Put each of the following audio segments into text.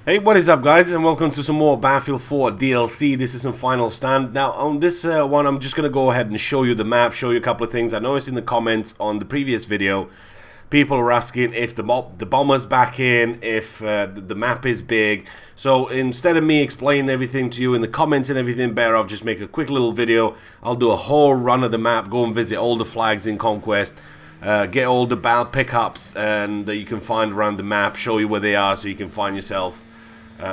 Hey, what is up, guys, and welcome to some more Battlefield 4 DLC. This is some Final Stand. Now, on this one, I'm just going to go ahead and show you the map, show you a couple of things. I noticed in the comments on the previous video, people were asking if the bomber's back in, if the map is big. So instead of me explaining everything to you in the comments and everything, better off just make a quick little video. I'll do a whole run of the map, go and visit all the flags in Conquest. Get all the battle pickups and that you can find around the map, show you where they are so you can find yourself.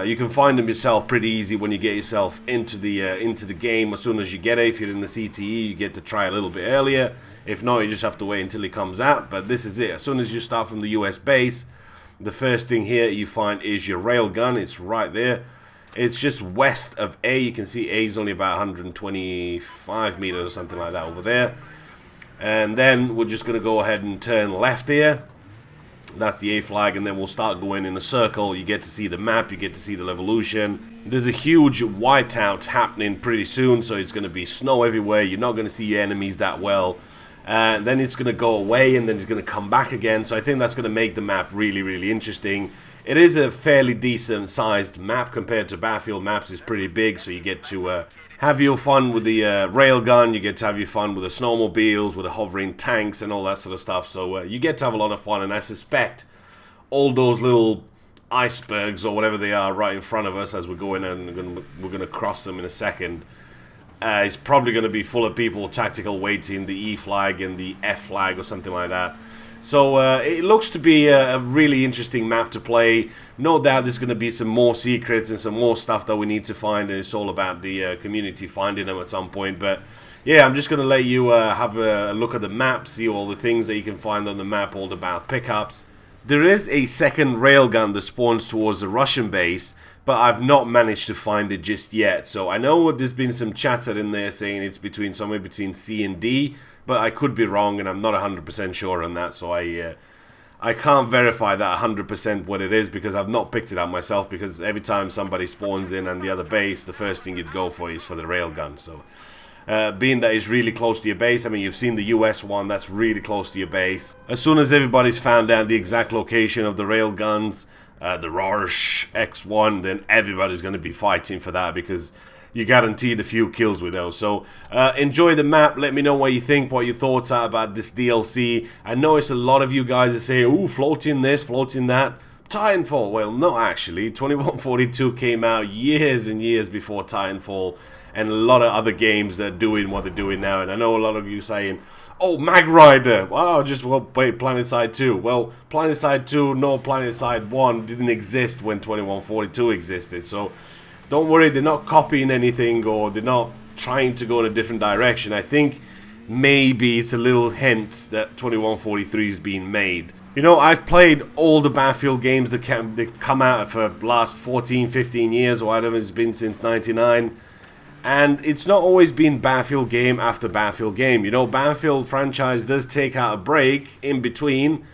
You can find them yourself pretty easy when you get yourself into the game. As soon as you get it, if you're in the CTE, you get to try a little bit earlier. If not, you just have to wait until it comes out. But this is it. As soon as you start from the US base, the first thing here you find is your railgun. It's right there. It's just west of A. You can see A is only about 125 meters or something like that over there. And then we're just going to go ahead and turn left here. That's the A flag, and then we'll start going in a circle. You get to see the map, you get to see the Levolution. There's a huge whiteout happening pretty soon, so it's going to be snow everywhere. You're not going to see your enemies that well. And then it's going to go away, and then it's going to come back again. So I think that's going to make the map really, really interesting. It is a fairly decent sized map compared to Battlefield maps. It's pretty big, so you get to have your fun with the railgun, you get to have your fun with the snowmobiles, with the hovering tanks and all that sort of stuff. So you get to have a lot of fun, and I suspect all those little icebergs or whatever they are right in front of us as we're going and we're going to cross them in a second. It's probably going to be full of people tactical waiting, the E flag and the F flag or something like that. So it looks to be a really interesting map to play. No doubt there's going to be some more secrets and some more stuff that we need to find, and it's all about the community finding them at some point. But yeah, I'm just going to let you have a look at the map, see all the things that you can find on the map, all about pickups. There is a second railgun that spawns towards the Russian base, but I've not managed to find it just yet. So I know there's been some chatter in there saying it's somewhere between C and D, but I could be wrong, and I'm not 100% sure on that. So I can't verify that 100% what it is, because I've not picked it up myself, because every time somebody spawns in on the other base, the first thing you'd go for is for the railgun. So being that it's really close to your base, I mean, you've seen the US one, that's really close to your base. As soon as everybody's found out the exact location of the railguns, the Rorsch X1, then everybody's going to be fighting for that, because you guaranteed a few kills with those. So enjoy the map. Let me know what you think, what your thoughts are about this DLC. I notice a lot of you guys are saying, ooh, floating this, floating that. Titanfall. Well, not actually. 2142 came out years and years before Titanfall, and a lot of other games that are doing what they're doing now. And I know a lot of you saying, oh, Mag Rider. Wow, just play PlanetSide 2. Well, PlanetSide 2, no, PlanetSide 1 didn't exist when 2142 existed. So don't worry, they're not copying anything, or they're not trying to go in a different direction. I think maybe it's a little hint that 2143 is being made. You know, I've played all the Battlefield games that come out for the last 14, 15 years, or whatever it's been since 99. And it's not always been Battlefield game after Battlefield game. You know, Battlefield franchise does take out a break in between,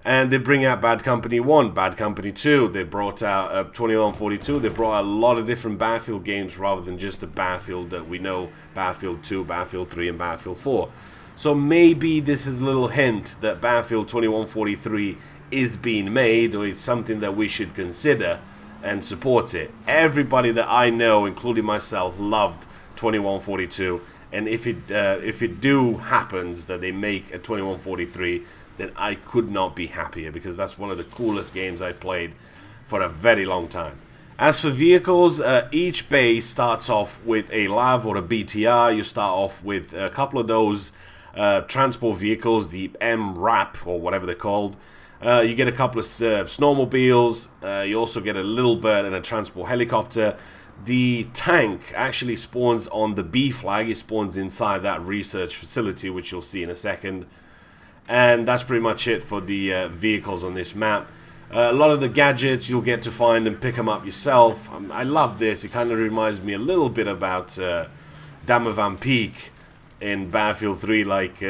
and they bring out Bad Company 1, Bad Company 2. They brought out 2142. They brought out a lot of different Battlefield games rather than just the Battlefield that we know, Battlefield 2, Battlefield 3, and Battlefield 4. So maybe this is a little hint that Battlefield 2143 is being made, or it's something that we should consider and support it. Everybody that I know, including myself, loved 2142, and if it do happens that they make a 2143, then I could not be happier, because that's one of the coolest games I played for a very long time. As for vehicles, each base starts off with a LAV or a BTR. You start off with a couple of those transport vehicles, the MRAP or whatever they're called. You get a couple of snowmobiles. You also get a little bird and a transport helicopter. The tank actually spawns on the B flag. It spawns inside that research facility, which you'll see in a second. And that's pretty much it for the vehicles on this map. A lot of the gadgets you'll get to find and pick them up yourself. I love this. It kind of reminds me a little bit about Dama Van Peak in Battlefield 3. Like,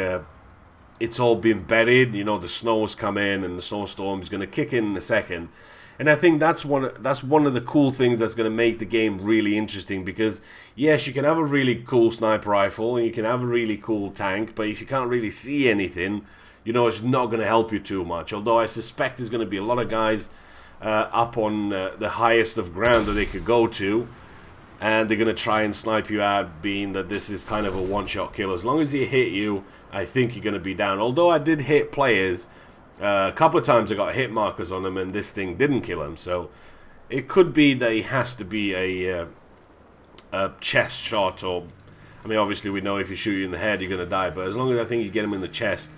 it's all been buried. You know, the snow's come in and the snowstorm is going to kick in a second. And I think that's one of the cool things that's going to make the game really interesting, because yes, you can have a really cool sniper rifle and you can have a really cool tank, but if you can't really see anything, you know, it's not going to help you too much. Although I suspect there's going to be a lot of guys up on the highest of ground that they could go to, and they're going to try and snipe you out, being that this is kind of a one-shot kill. As long as he hit you, I think you're going to be down. Although I did hit players a couple of times, I got hit markers on them, and this thing didn't kill him. So it could be that he has to be a chest shot, or I mean, obviously we know if you shoot you in the head, you're going to die. But as long as I think you get him in the chest,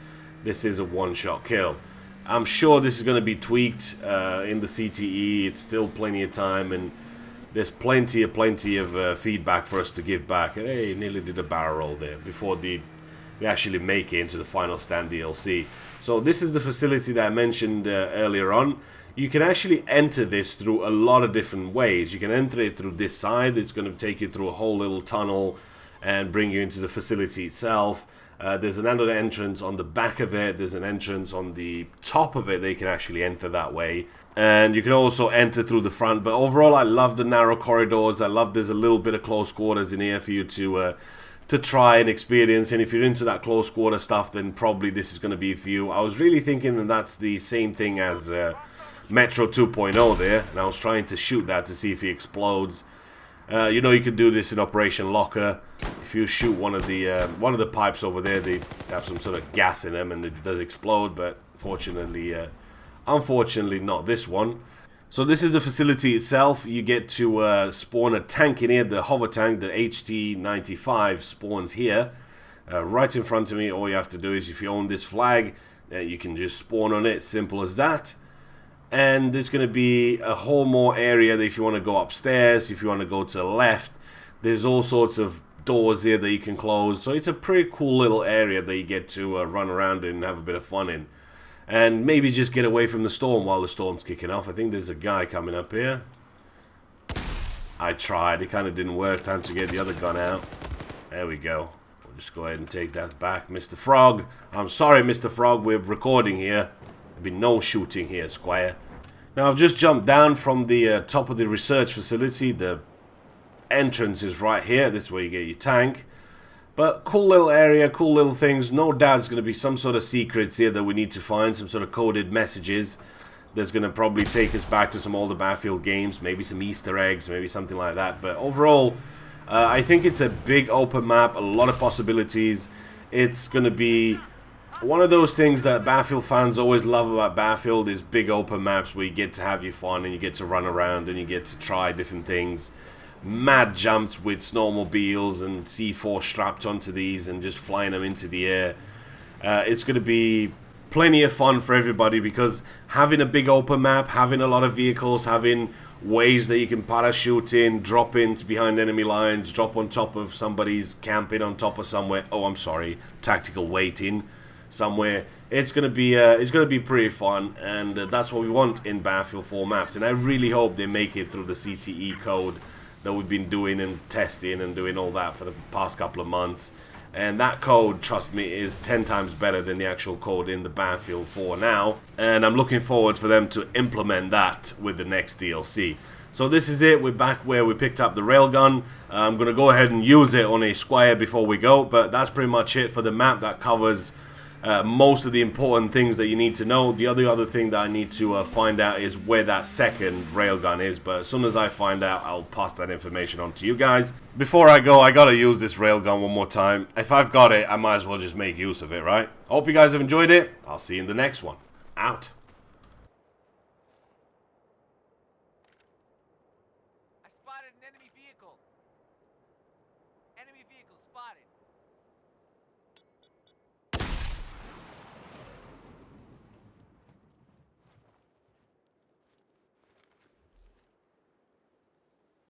this is a one-shot kill. I'm sure this is going to be tweaked in the CTE. It's still plenty of time, and there's plenty of feedback for us to give back. Hey, nearly did a barrel roll there before we actually make it into the Final Stand DLC. So this is the facility that I mentioned earlier on. You can actually enter this through a lot of different ways. You can enter it through this side. It's going to take you through a whole little tunnel and bring you into the facility itself. There's another entrance on the back of it. There's an entrance on the top of it. They can actually enter that way. And you can also enter through the front. But overall, I love the narrow corridors. I love there's a little bit of close quarters in here for you to try and experience. And if you're into that close quarter stuff, then probably this is going to be for you. I was really thinking that that's the same thing as Metro 2.0 there. And I was trying to shoot that to see if he explodes. You know, you could do this in Operation Locker. If you shoot one of the pipes over there, they have some sort of gas in them, and it does explode. But fortunately, unfortunately, not this one. So this is the facility itself. You get to spawn a tank in here. The hover tank, the HT-95, spawns here, right in front of me. All you have to do is, if you own this flag, you can just spawn on it. Simple as that. And there's going to be a whole more area that if you want to go upstairs, if you want to go to the left, there's all sorts of doors here that you can close. So it's a pretty cool little area that you get to run around in and have a bit of fun in. And maybe just get away from the storm while the storm's kicking off. I think there's a guy coming up here. I tried. It kind of didn't work. Time to get the other gun out. There we go. We'll just go ahead and take that back. Mr. Frog. I'm sorry, Mr. Frog. We're recording here. There'll be no shooting here, Squire. Now, I've just jumped down from the top of the research facility. The entrance is right here. This is where you get your tank. But cool little area, cool little things. No doubt there's going to be some sort of secrets here that we need to find. Some sort of coded messages. That's going to probably take us back to some older Battlefield games. Maybe some Easter eggs, maybe something like that. But overall, I think it's a big open map. A lot of possibilities. It's going to be one of those things that Battlefield fans always love about Battlefield is big open maps where you get to have your fun and you get to run around and you get to try different things. Mad jumps with snowmobiles and C4 strapped onto these and just flying them into the air. It's going to be plenty of fun for everybody because having a big open map, having a lot of vehicles, having ways that you can parachute in, drop into behind enemy lines, drop on top of somebody's camping on top of somewhere. Oh, I'm sorry, tactical waiting somewhere. It's gonna be pretty fun, and that's what we want in Battlefield 4 maps. And I really hope they make it through the CTE code that we've been doing and testing and doing all that for the past couple of months. And that code, trust me, is 10 times better than the actual code in the Battlefield 4 now. And I'm looking forward for them to implement that with the next DLC. So this is it. We're back where we picked up the railgun. I'm going to go ahead and use it on a Squire before we go. But that's pretty much it for the map. That covers most of the important things that you need to know. The other thing that I need to find out is where that second railgun is, but as soon as I find out, I'll pass that information on to you guys. Before I go, I gotta use this railgun one more time. If I've got it, I might as well just make use of it, right? Hope you guys have enjoyed it. I'll see you in the next one. Out. I spotted an enemy vehicle. Enemy vehicle spotted.